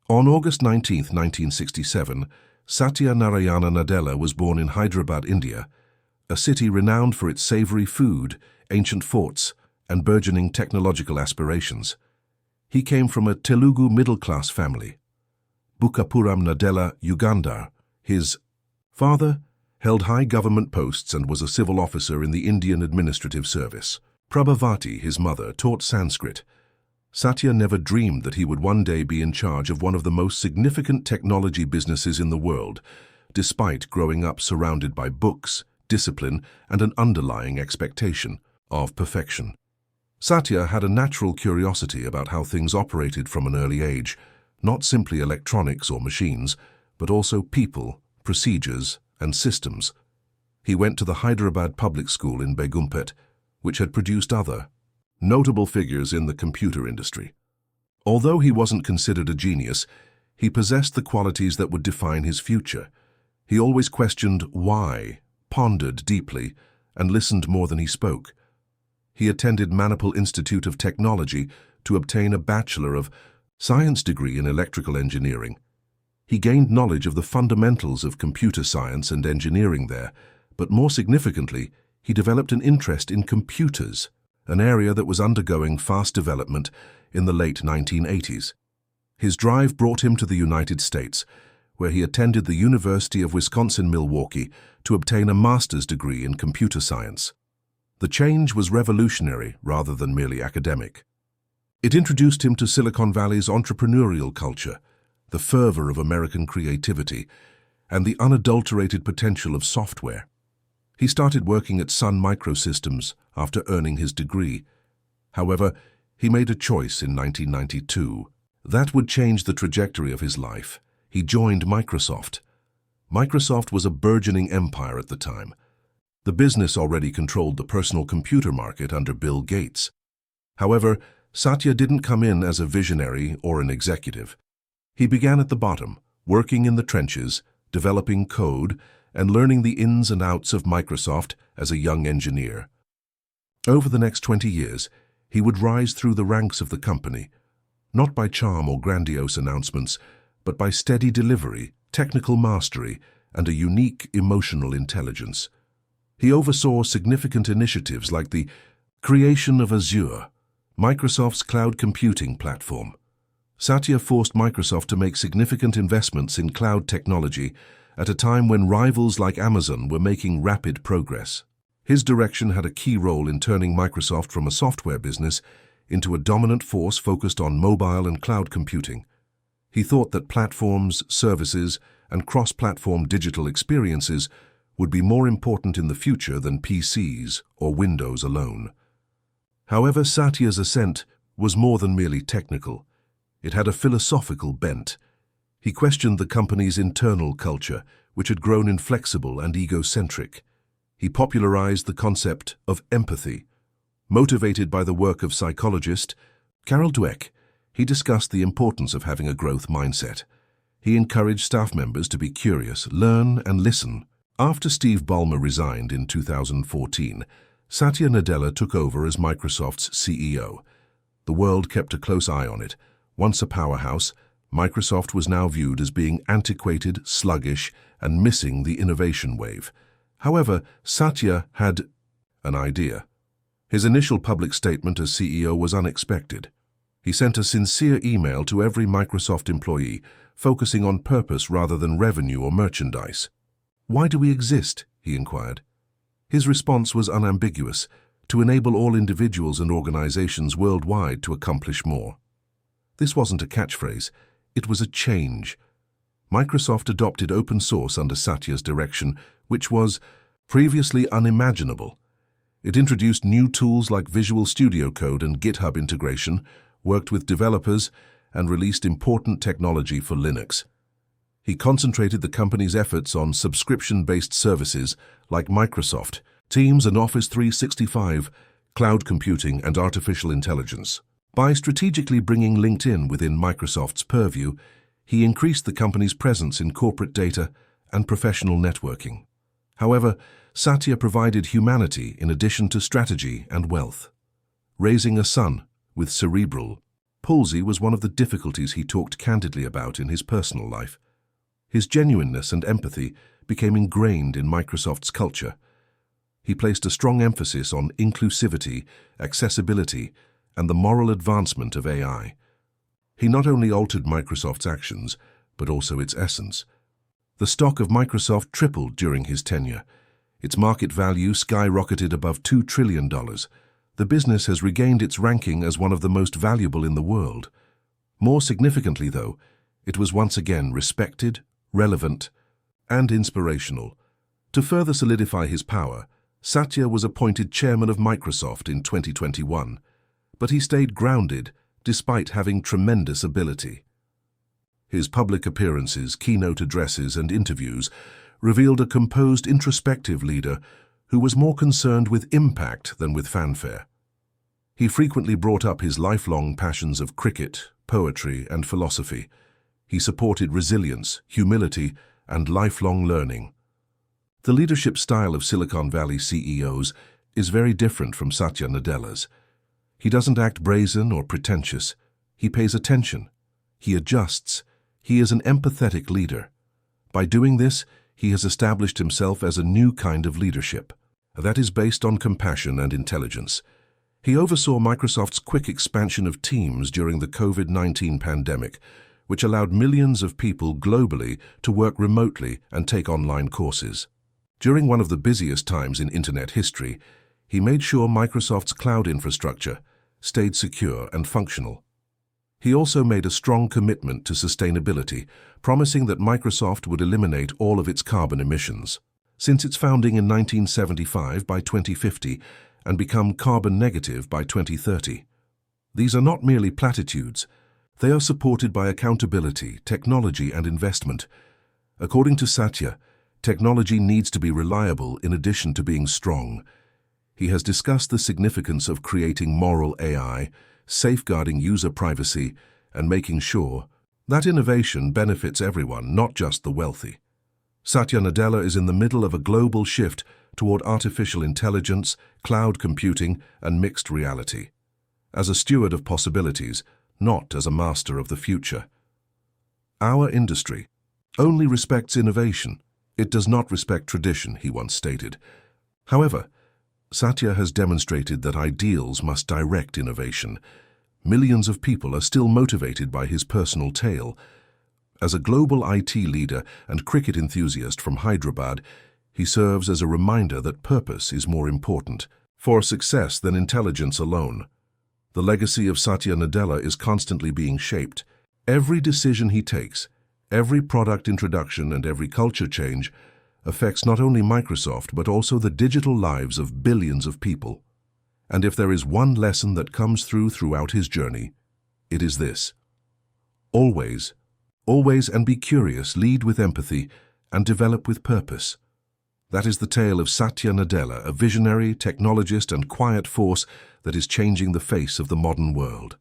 On August 19, 1967, Satya Nadella was born in Hyderabad, India, a city renowned for its savory food, ancient forts, and burgeoning technological aspirations. He came from a Telugu middle-class family. Bukapuram Nadella, Uganda. His father held high government posts and was a civil officer in the Indian Administrative Service. Prabhavati, his mother, taught Sanskrit. Satya never dreamed that he would one day be in charge of one of the most significant technology businesses in the world, despite growing up surrounded by books, discipline, and an underlying expectation of perfection. Satya had a natural curiosity about how things operated from an early age, not simply electronics or machines, but also people, procedures, and systems. He went to the Hyderabad public school in Begumpet, which had produced other notable figures in the computer industry. Although he wasn't considered a genius, he possessed the qualities that would define his future. He always questioned why, pondered deeply, and listened more than he spoke. He attended Manipal Institute of Technology to obtain a Bachelor of Science degree in electrical engineering. He gained knowledge of the fundamentals of computer science and engineering there, but more significantly, he developed an interest in computers, an area that was undergoing fast development in the late 1980s. His drive brought him to the United States, where he attended the University of Wisconsin-Milwaukee to obtain a master's degree in computer science. The change was revolutionary rather than merely academic. It introduced him to Silicon Valley's entrepreneurial culture, the fervor of American creativity, and the unadulterated potential of software. He started working at Sun Microsystems after earning his degree. However, he made a choice in 1992. That would change the trajectory of his life. He joined Microsoft. Microsoft was a burgeoning empire at the time. The business already controlled the personal computer market under Bill Gates. However, Satya didn't come in as a visionary or an executive. He began at the bottom, working in the trenches, developing code, and learning the ins and outs of Microsoft as a young engineer. Over the next 20 years, he would rise through the ranks of the company, not by charm or grandiose announcements, but by steady delivery, technical mastery, and a unique emotional intelligence. He oversaw significant initiatives like the creation of Azure, Microsoft's cloud computing platform. Satya forced Microsoft to make significant investments in cloud technology at a time when rivals like Amazon were making rapid progress. His direction had a key role in turning Microsoft from a software business into a dominant force focused on mobile and cloud computing. He thought that platforms, services, and cross-platform digital experiences would be more important in the future than PCs or Windows alone. However, Satya's ascent was more than merely technical. It had a philosophical bent. He questioned the company's internal culture, which had grown inflexible and egocentric. He popularized the concept of empathy. Motivated by the work of psychologist Carol Dweck, he discussed the importance of having a growth mindset. He encouraged staff members to be curious, learn, and listen. After Steve Ballmer resigned in 2014, Satya Nadella took over as Microsoft's CEO. The world kept a close eye on it. Once a powerhouse, Microsoft was now viewed as being antiquated, sluggish, and missing the innovation wave. However, Satya had an idea. His initial public statement as CEO was unexpected. He sent a sincere email to every Microsoft employee, focusing on purpose rather than revenue or merchandise. "Why do we exist?" he inquired. His response was unambiguous: to enable all individuals and organizations worldwide to accomplish more. This wasn't a catchphrase, it was a change. Microsoft adopted open source under Satya's direction, which was previously unimaginable. It introduced new tools like Visual Studio Code and GitHub integration, worked with developers, and released important technology for Linux. He concentrated the company's efforts on subscription-based services like Microsoft, Teams and Office 365, cloud computing, and artificial intelligence. By strategically bringing LinkedIn within Microsoft's purview, he increased the company's presence in corporate data and professional networking. However, Satya provided humanity in addition to strategy and wealth. Raising a son with cerebral palsy was one of the difficulties he talked candidly about in his personal life. His genuineness and empathy became ingrained in Microsoft's culture. He placed a strong emphasis on inclusivity, accessibility, and the moral advancement of AI. He not only altered Microsoft's actions, but also its essence. The stock of Microsoft tripled during his tenure. Its market value skyrocketed above $2 trillion. The business has regained its ranking as one of the most valuable in the world. More significantly, though, it was once again respected, relevant, and inspirational. To further solidify his power, Satya was appointed chairman of Microsoft in 2021, but he stayed grounded despite having tremendous ability. His public appearances, keynote addresses, and interviews revealed a composed, introspective leader who was more concerned with impact than with fanfare. He frequently brought up his lifelong passions of cricket, poetry, and philosophy. He supported resilience, humility, and lifelong learning. The leadership style of Silicon Valley CEOs is very different from Satya Nadella's. He doesn't act brazen or pretentious. He pays attention. He adjusts. He is an empathetic leader. By doing this, he has established himself as a new kind of leadership that is based on compassion and intelligence. He oversaw Microsoft's quick expansion of Teams during the COVID-19 pandemic, which allowed millions of people globally to work remotely and take online courses. During one of the busiest times in Internet history, he made sure Microsoft's cloud infrastructure stayed secure and functional. He also made a strong commitment to sustainability, promising that Microsoft would eliminate all of its carbon emissions since its founding in 1975 by 2050 and become carbon negative by 2030. These are not merely platitudes. They are supported by accountability, technology, and investment. According to Satya, technology needs to be reliable in addition to being strong. He has discussed the significance of creating moral AI, safeguarding user privacy, and making sure that innovation benefits everyone, not just the wealthy. Satya Nadella is in the middle of a global shift toward artificial intelligence, cloud computing, and mixed reality. As a steward of possibilities, not as a master of the future. Our industry only respects innovation. It does not respect tradition, he once stated. However, Satya has demonstrated that ideals must direct innovation. Millions of people are still motivated by his personal tale. As a global IT leader and cricket enthusiast from Hyderabad, he serves as a reminder that purpose is more important for success than intelligence alone. The legacy of Satya Nadella is constantly being shaped. Every decision he takes, every product introduction, and every culture change affects not only Microsoft but also the digital lives of billions of people. And if there is one lesson that comes throughout his journey, it is this. Always and be curious, lead with empathy, and develop with purpose. That is the tale of Satya Nadella, a visionary, technologist, and quiet force that is changing the face of the modern world.